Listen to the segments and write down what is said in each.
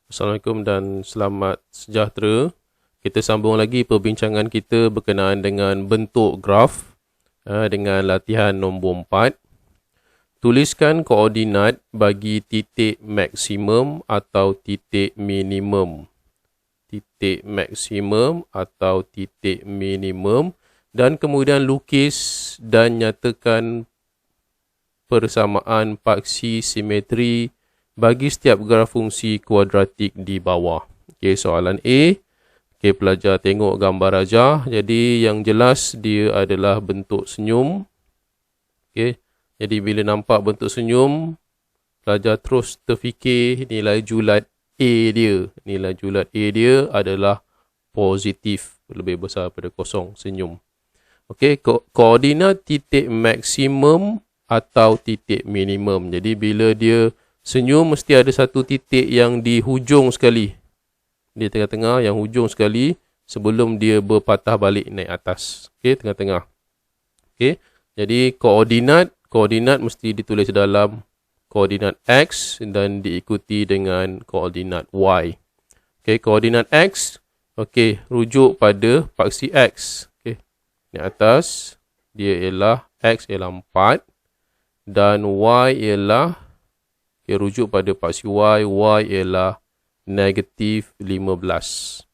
Assalamualaikum dan selamat sejahtera. Kita sambung lagi perbincangan kita berkenaan dengan bentuk graf dengan latihan nombor 4. Tuliskan koordinat bagi titik maksimum atau titik minimum. Titik maksimum atau titik minimum dan kemudian lukis dan nyatakan persamaan paksi simetri bagi setiap graf fungsi kuadratik di bawah. Okey, soalan A. Okey, pelajar tengok gambar rajah. Jadi yang jelas dia adalah bentuk senyum. Okey. Jadi bila nampak bentuk senyum, pelajar terus terfikir nilai julat A dia. Nilai julat A dia adalah positif, lebih besar daripada kosong, senyum. Okey, koordinat titik maksimum atau titik minimum. Jadi bila dia senyum mesti ada satu titik yang di hujung sekali. Di tengah-tengah yang hujung sekali sebelum dia berpatah balik naik atas. Okey, tengah-tengah. Okey. Jadi koordinat mesti ditulis dalam koordinat X dan diikuti dengan koordinat Y. Okey, koordinat X, okey, rujuk pada paksi X. Okey. Di atas dia ialah X ialah 4 dan Y ialah rujuk pada paksi Y ialah negatif 15.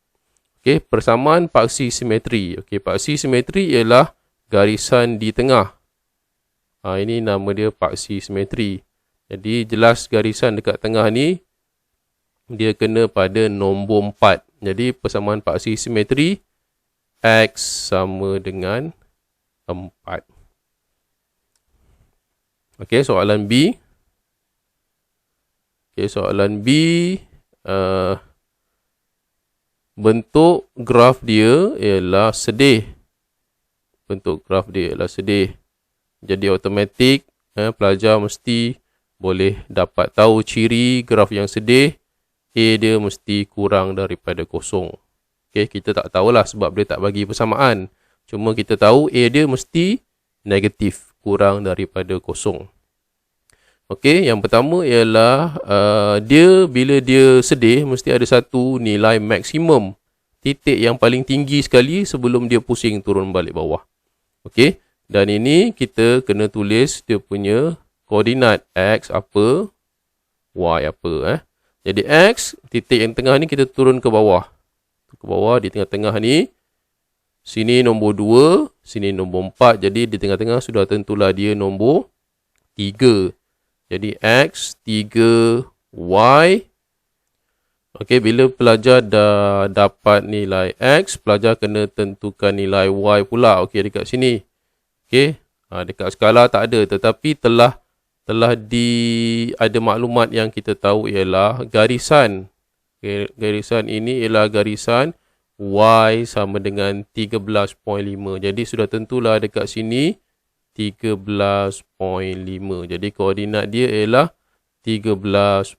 Okey, persamaan paksi simetri. Okey, paksi simetri ialah garisan di tengah. Ini nama dia paksi simetri. Jadi jelas garisan dekat tengah ni dia kena pada nombor 4. Jadi persamaan paksi simetri X sama dengan 4. Okey, soalan B. Okay, soalan B, bentuk graf dia ialah sedih. Bentuk graf dia ialah sedih. Jadi automatik pelajar mesti boleh dapat tahu ciri graf yang sedih. A dia mesti kurang daripada kosong. Okay, kita tak tahulah sebab dia tak bagi persamaan. Cuma kita tahu A dia mesti negatif, kurang daripada kosong. Okey, yang pertama ialah dia bila dia sedih mesti ada satu nilai maksimum. Titik yang paling tinggi sekali sebelum dia pusing turun balik bawah. Okey, dan ini kita kena tulis dia punya koordinat X apa, Y apa. Jadi X, titik yang tengah ni kita turun ke bawah. Ke bawah di tengah-tengah ni. Sini nombor 2, sini nombor 4. Jadi di tengah-tengah sudah tentulah dia nombor 3. Jadi X, 3, Y. Okey, bila pelajar dah dapat nilai X, pelajar kena tentukan nilai Y pula. Okey, dekat sini. Okey, dekat skala tak ada. Tetapi telah ada maklumat yang kita tahu ialah garisan. Okay, garisan ini ialah garisan Y sama dengan 13.5. Jadi sudah tentulah dekat sini 13.5. Jadi koordinat dia ialah 13.5.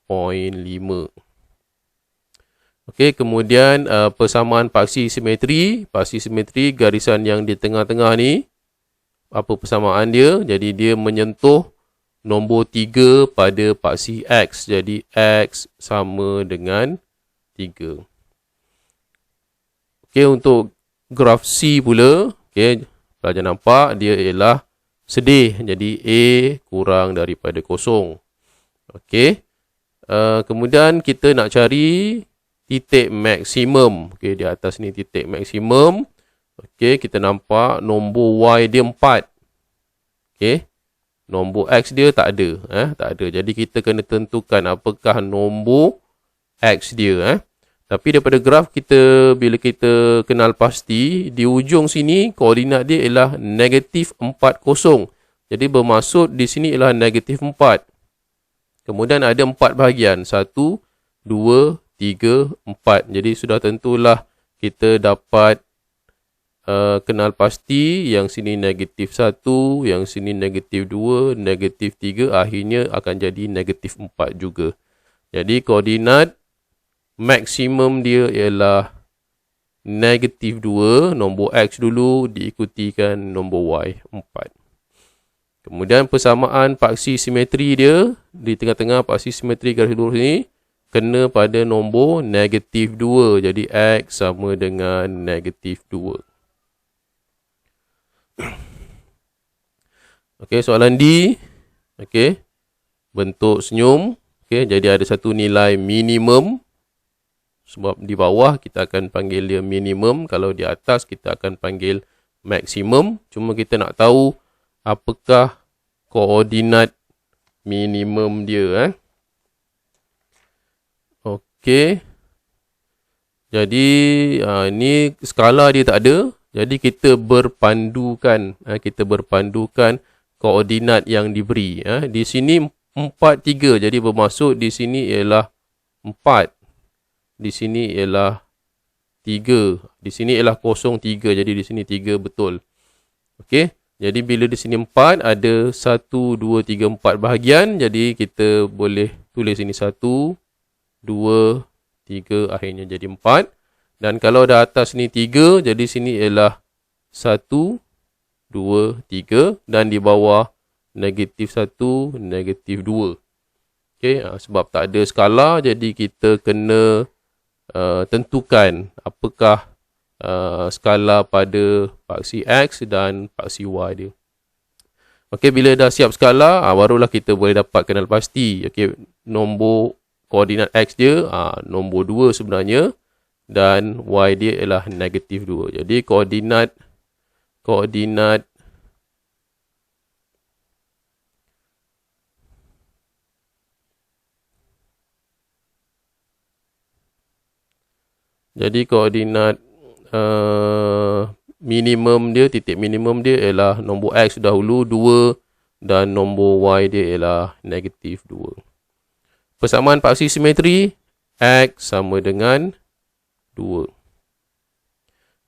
Okey, kemudian persamaan paksi simetri. Paksi simetri garisan yang di tengah-tengah ni. Apa persamaan dia? Jadi dia menyentuh nombor 3 pada paksi X. Jadi X sama dengan 3. Okey, untuk graf C pula. Okey, pelajar nampak dia ialah sedih. Jadi A kurang daripada kosong. Okey. Kemudian kita nak cari titik maksimum. Okey, di atas ni titik maksimum. Okey, kita nampak nombor Y dia 4. Okey. Nombor X dia tak ada. Tak ada. Jadi kita kena tentukan apakah nombor X dia. Tapi daripada graf kita, bila kita kenal pasti, di ujung sini koordinat dia ialah negatif 40. Jadi bermaksud di sini ialah negatif 4. Kemudian ada 4 bahagian. 1, 2, 3, 4. Jadi sudah tentulah kita dapat kenal pasti. Yang sini negatif 1, yang sini negatif 2, negatif 3. Akhirnya akan jadi negatif 4 juga. Jadi koordinat maksimum dia ialah negatif 2, nombor X dulu diikutikan nombor Y, 4. Kemudian persamaan paksi simetri dia, di tengah-tengah paksi simetri garis lurus ni, kena pada nombor negatif 2. Jadi X sama dengan negatif 2. Okey, soalan D. Okey, bentuk senyum. Okey, jadi ada satu nilai minimum. Sebab di bawah kita akan panggil dia minimum. Kalau di atas kita akan panggil maksimum. Cuma kita nak tahu apakah koordinat minimum dia. Okey. Jadi ni skala dia tak ada. Jadi kita berpandukan koordinat yang diberi. Di sini 4, 3. Jadi bermaksud di sini ialah 4. Di sini ialah 3. Di sini ialah 0, 3. Jadi di sini 3 betul. Okey. Jadi bila di sini 4 ada 1, 2, 3, 4 bahagian. Jadi kita boleh tulis ini 1, 2, 3, akhirnya jadi 4. Dan kalau dah atas ni 3, jadi sini ialah 1, 2, 3. Dan di bawah negatif 1, negatif 2. Okay, sebab tak ada skala, jadi kita kena tentukan apakah skala pada paksi X dan paksi Y dia. Okey, bila dah siap skala, barulah kita boleh dapat kenal pasti. Okey, nombor koordinat X dia nombor 2 sebenarnya dan Y dia ialah negatif 2. Jadi koordinat minimum dia, titik minimum dia ialah nombor X dahulu 2 dan nombor Y dia ialah negatif 2. Persamaan paksi simetri, X sama dengan 2.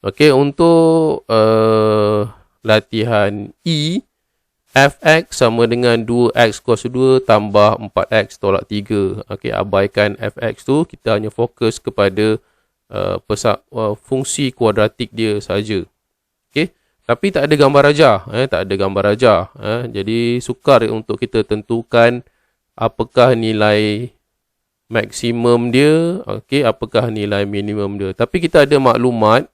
Okey, untuk latihan E, Fx sama dengan 2x kuasa 2 tambah 4x tolak 3. Okey, abaikan Fx tu, kita hanya fokus kepada fungsi kuadratik dia saja. Okey, tapi tak ada gambar rajah, tak ada gambar rajah. Jadi sukar untuk kita tentukan apakah nilai maksimum dia, okey, apakah nilai minimum dia. Tapi kita ada maklumat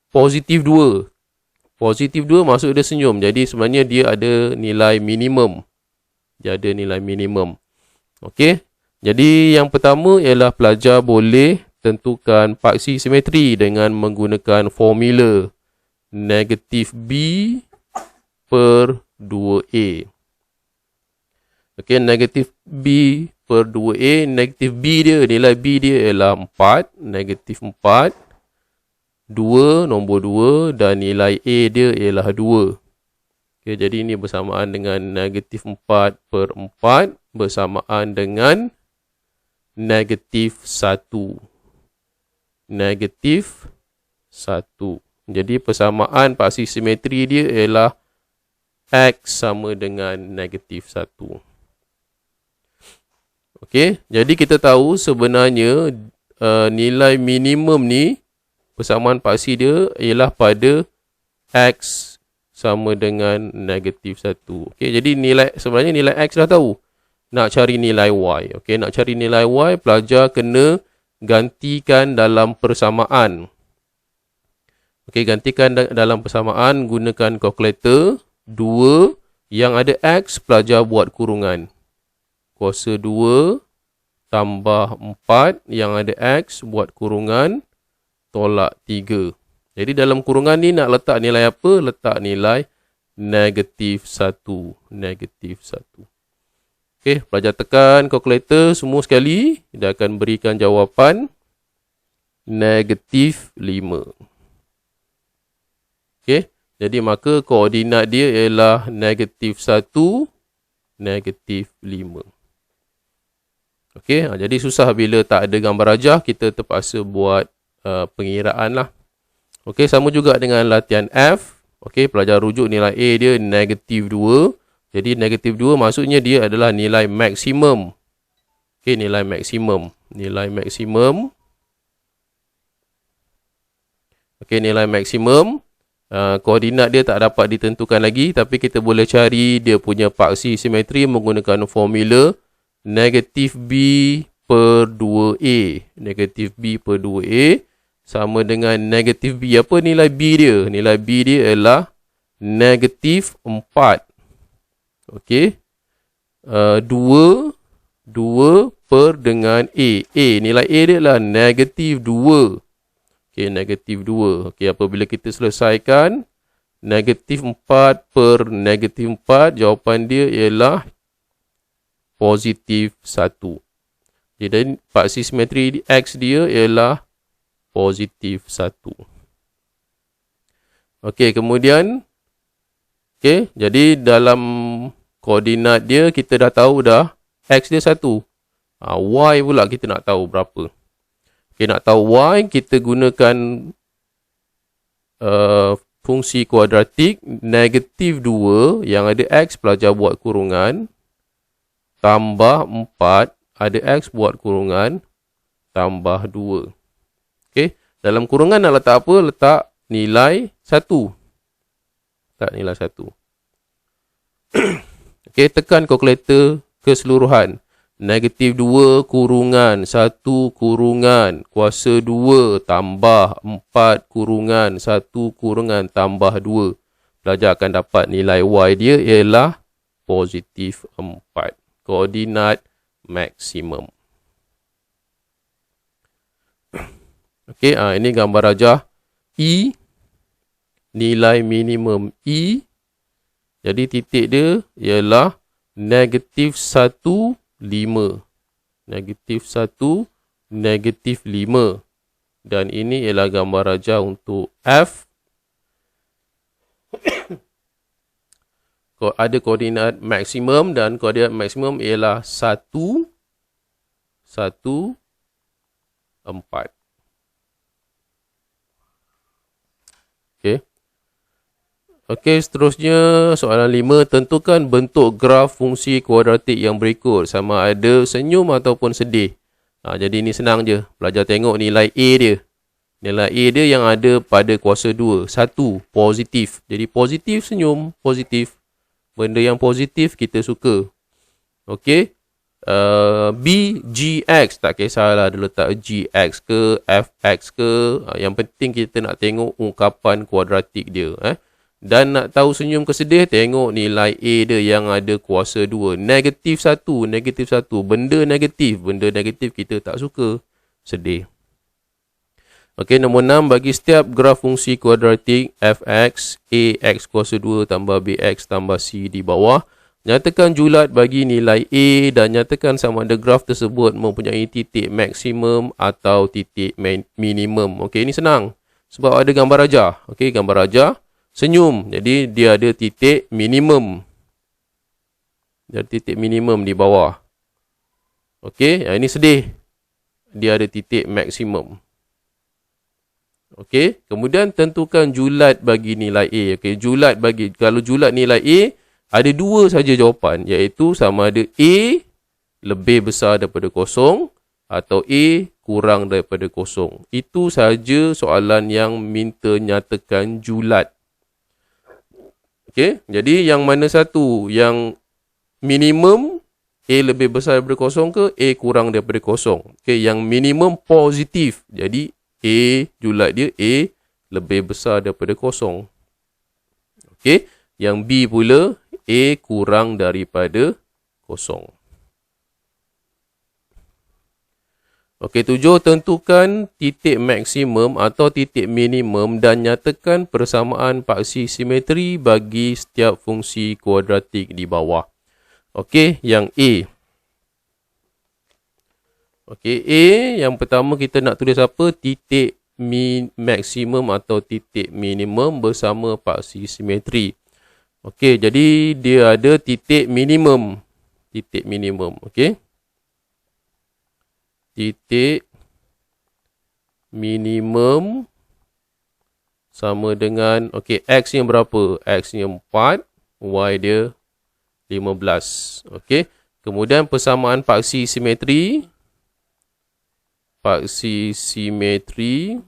positif 2. Positif 2 maksud dia senyum. Jadi sebenarnya dia ada nilai minimum. Dia ada nilai minimum. Okey. Jadi yang pertama ialah pelajar boleh tentukan paksi simetri dengan menggunakan formula negatif B per 2A. Okey, negatif B per 2A. Negatif B dia, nilai B dia ialah 4. Negatif 4. 2, nombor 2. Dan nilai A dia ialah 2. Okey, jadi ini bersamaan dengan negatif 4 per 4. Bersamaan dengan negatif 1. Negatif 1. Jadi persamaan paksi simetri dia ialah X sama dengan negatif 1. Okey, jadi kita tahu sebenarnya nilai minimum ni, persamaan paksi dia ialah pada X sama dengan negatif 1. Okey, jadi sebenarnya nilai X dah tahu. Nak cari nilai Y. Okey, nak cari nilai Y, pelajar kena gantikan dalam persamaan. Okey, gantikan dalam persamaan, gunakan kalkulator. 2 yang ada X, pelajar buat kurungan. Kuasa 2 tambah 4 yang ada X, buat kurungan, tolak 3. Jadi dalam kurungan ni nak letak nilai apa? Letak nilai negatif 1. Negatif 1. Okey, pelajar tekan kalkulator semua sekali. Dia akan berikan jawapan negatif 5. Okey, jadi maka koordinat dia ialah negatif 1, negatif 5. Okey, jadi susah bila tak ada gambar rajah, kita terpaksa buat pengiraan lah. Okey, sama juga dengan latihan F. Okey, pelajar rujuk nilai A dia negatif 2. Jadi negatif 2 maksudnya dia adalah nilai maksimum. Okey, nilai maksimum. Nilai maksimum. Okey, nilai maksimum. Koordinat dia tak dapat ditentukan lagi, tapi kita boleh cari dia punya paksi simetri menggunakan formula negatif B per 2A. Negatif B per 2A sama dengan negatif B. Apa nilai B dia? Nilai B dia ialah negatif 4. Okey. 2 per dengan A. Nilai A dia adalah negatif 2. Okey, negatif 2. Okey, apabila kita selesaikan, negatif 4 per negatif 4, jawapan dia ialah positif 1. Jadi, paksi simetri X dia ialah positif 1. Okey, kemudian, okey, jadi dalam koordinat dia, kita dah tahu dah, X dia 1. Y pula kita nak tahu berapa. Okey, nak tahu Y, kita gunakan fungsi kuadratik negatif 2 yang ada X pelajar buat kurungan tambah 4 ada X buat kurungan tambah 2. Okey, dalam kurungan nak letak apa? Letak nilai 1. Letak nilai 1. Okey, tekan kalkulator keseluruhan. Negatif 2 kurungan 1 kurungan kuasa 2 tambah 4 kurungan 1 kurungan tambah 2. Pelajar akan dapat nilai Y dia ialah positif 4. Koordinat maksimum. Okey, ini gambar rajah E. Nilai minimum E. Jadi titik dia ialah negatif 1, 5. Negatif 1, negatif 5. Dan ini ialah gambar rajah untuk F. Ada koordinat maksimum dan koordinat maksimum ialah 1, 1, 4. Okey. Okey, seterusnya soalan 5. Tentukan bentuk graf fungsi kuadratik yang berikut. Sama ada senyum ataupun sedih. Jadi ini senang je. Pelajar tengok nilai A dia. Nilai A dia yang ada pada kuasa 2. 1, positif. Jadi positif senyum, positif. Benda yang positif kita suka. Okey. B, GX. Tak kisahlah dia letak GX ke, FX ke. Yang penting kita nak tengok ungkapan kuadratik dia. Dan nak tahu senyum ke sedih, tengok nilai A dia yang ada kuasa 2. Negatif 1, negatif 1. Benda negatif. Benda negatif kita tak suka. Sedih. Okey, nombor 6. Bagi setiap graf fungsi kuadratik fx, ax kuasa 2 tambah bx tambah c di bawah. Nyatakan julat bagi nilai A dan nyatakan sama ada graf tersebut mempunyai titik maksimum atau titik minimum. Okey, ini senang. Sebab ada gambar rajah. Okey, gambar rajah. Senyum. Jadi, dia ada titik minimum. Dia ada titik minimum di bawah. Okey, ini sedih. Dia ada titik maksimum. Okey, kemudian tentukan julat bagi nilai A. Okey, julat bagi, kalau julat nilai A, ada dua saja jawapan. Iaitu sama ada A lebih besar daripada kosong atau A kurang daripada kosong. Itu saja soalan yang minta nyatakan julat. Okey, jadi yang mana satu? Yang minimum A lebih besar daripada kosong ke A kurang daripada kosong? Okey, yang minimum positif. Jadi A, julat dia A lebih besar daripada kosong. Okey, yang B pula A kurang daripada kosong. Okey, 7. Tentukan titik maksimum atau titik minimum dan nyatakan persamaan paksi simetri bagi setiap fungsi kuadratik di bawah. Okey, yang A. Okey, A yang pertama kita nak tulis apa? Titik maksimum atau titik minimum bersama paksi simetri. Okey, jadi dia ada titik minimum. Titik minimum, okey. Titik minimum sama dengan, okey, X yang berapa? X yang 4, Y dia 15. Okey, kemudian persamaan paksi simetri. Paksi simetri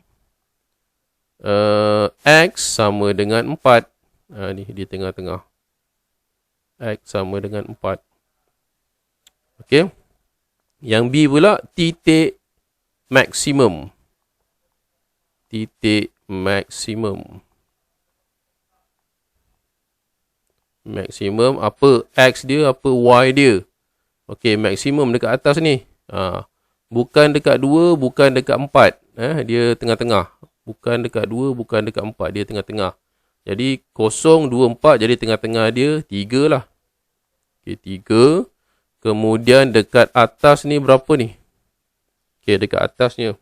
X sama dengan 4. Ni di tengah-tengah. X sama dengan 4. Okey. Yang B pula titik maksimum. Titik maksimum. Maksimum apa X dia, apa Y dia. Okey, maksimum dekat atas ni. Bukan dekat 2, bukan dekat 4. Dia tengah-tengah. Bukan dekat 2, bukan dekat 4. Dia tengah-tengah. Jadi 0, 2, 4. Jadi tengah-tengah dia 3 lah. Okey, 3. Kemudian dekat atas ni berapa ni? Okey, dekat atasnya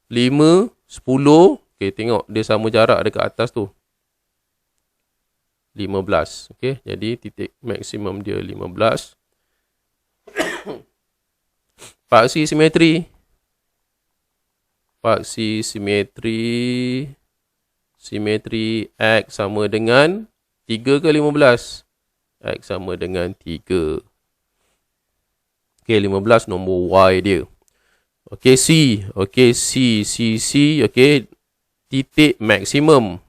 5, 10. Okey, tengok dia sama jarak dekat atas tu. 15. Okey, jadi titik maksimum dia 15. Paksi simetri. Paksi simetri. Simetri X sama dengan 3 ke 15? X sama dengan 3. Okey, 15 nombor Y dia. Okey, C. Okey, C. Okey, titik maksimum.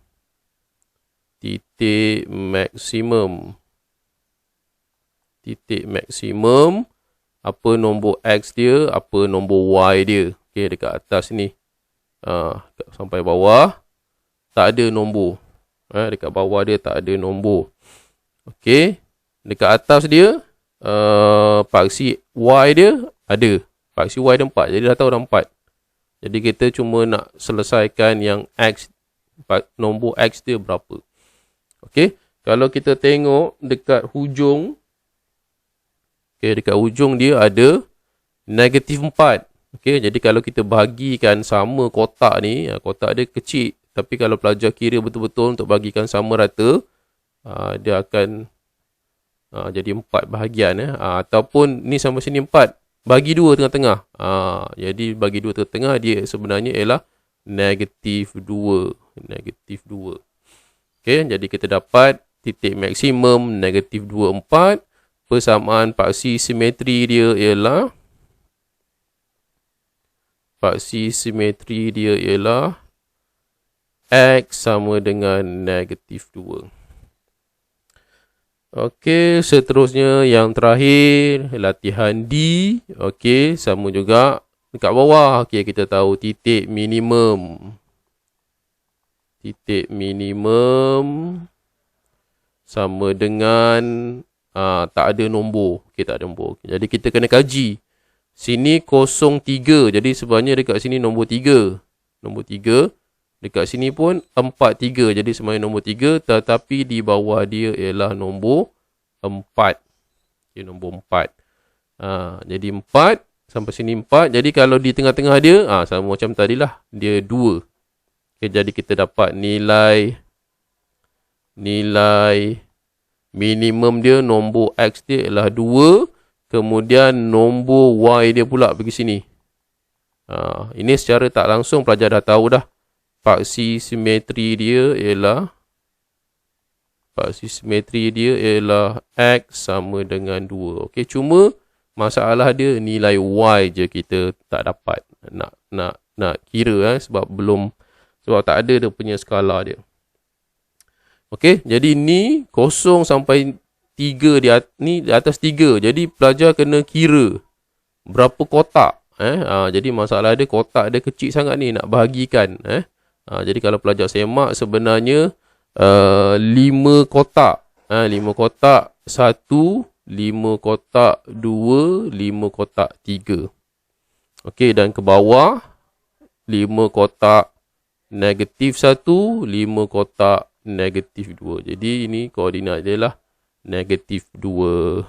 Titik maksimum. Titik maksimum. Apa nombor X dia, apa nombor Y dia. Okey, dekat atas ni. Sampai bawah. Tak ada nombor. Dekat bawah dia tak ada nombor. Okey. Dekat atas dia, paksi Y dia ada. Paksi Y dia 4. Jadi dah tahu dah 4. Jadi kita cuma nak selesaikan yang X. Nombor X dia berapa. Okey. Kalau kita tengok dekat hujung. Okey, dekat hujung dia ada negatif 4. Okey, jadi kalau kita bagikan sama kotak ni, kotak dia kecil. Tapi kalau pelajar kira betul-betul untuk bagikan sama rata, dia akan jadi 4 bahagian. Ataupun ni sama sini 4. Bagi 2 tengah-tengah. Jadi bagi 2 tengah-tengah dia sebenarnya ialah negatif 2. Negatif 2. Okey, jadi kita dapat titik maksimum negatif 2, 4. Persamaan paksi simetri dia ialah X sama dengan negatif 2. Okey, seterusnya yang terakhir latihan D. Okey, sama juga dekat bawah. Okey, kita tahu titik minimum. Titik minimum sama dengan tak ada nombor. Okey, tak ada nombor. Jadi kita kena kaji. Sini 03. Jadi sebenarnya dekat sini nombor 3. Nombor 3. Dekat sini pun 43. Jadi sebenarnya nombor 3. Tetapi di bawah dia ialah nombor 4. Okay, nombor 4. Jadi 4. Sampai sini 4. Jadi kalau di tengah-tengah dia, sama macam tadilah. Dia 2. Okay, jadi kita dapat nilai minimum dia, nombor X dia ialah 2. Kemudian nombor Y dia pula pergi sini. Ini secara tak langsung pelajar dah tahu dah. Paksi simetri dia ialah X sama dengan 2. Okey, cuma masalah dia nilai Y je kita tak dapat. Nak kira sebab tak ada dia punya skala dia. Okey, jadi ni 0 sampai 3 di atas 3. Jadi pelajar kena kira berapa kotak. Jadi masalah dia kotak dia kecil sangat ni nak bahagikan. Jadi kalau pelajar semak sebenarnya 5 kotak. 5 kotak 1, 5 kotak 2, 5 kotak 3. Okey, dan ke bawah 5 kotak negatif 1, 5 kotak negatif 2. Jadi ini koordinat dia lah negatif 2.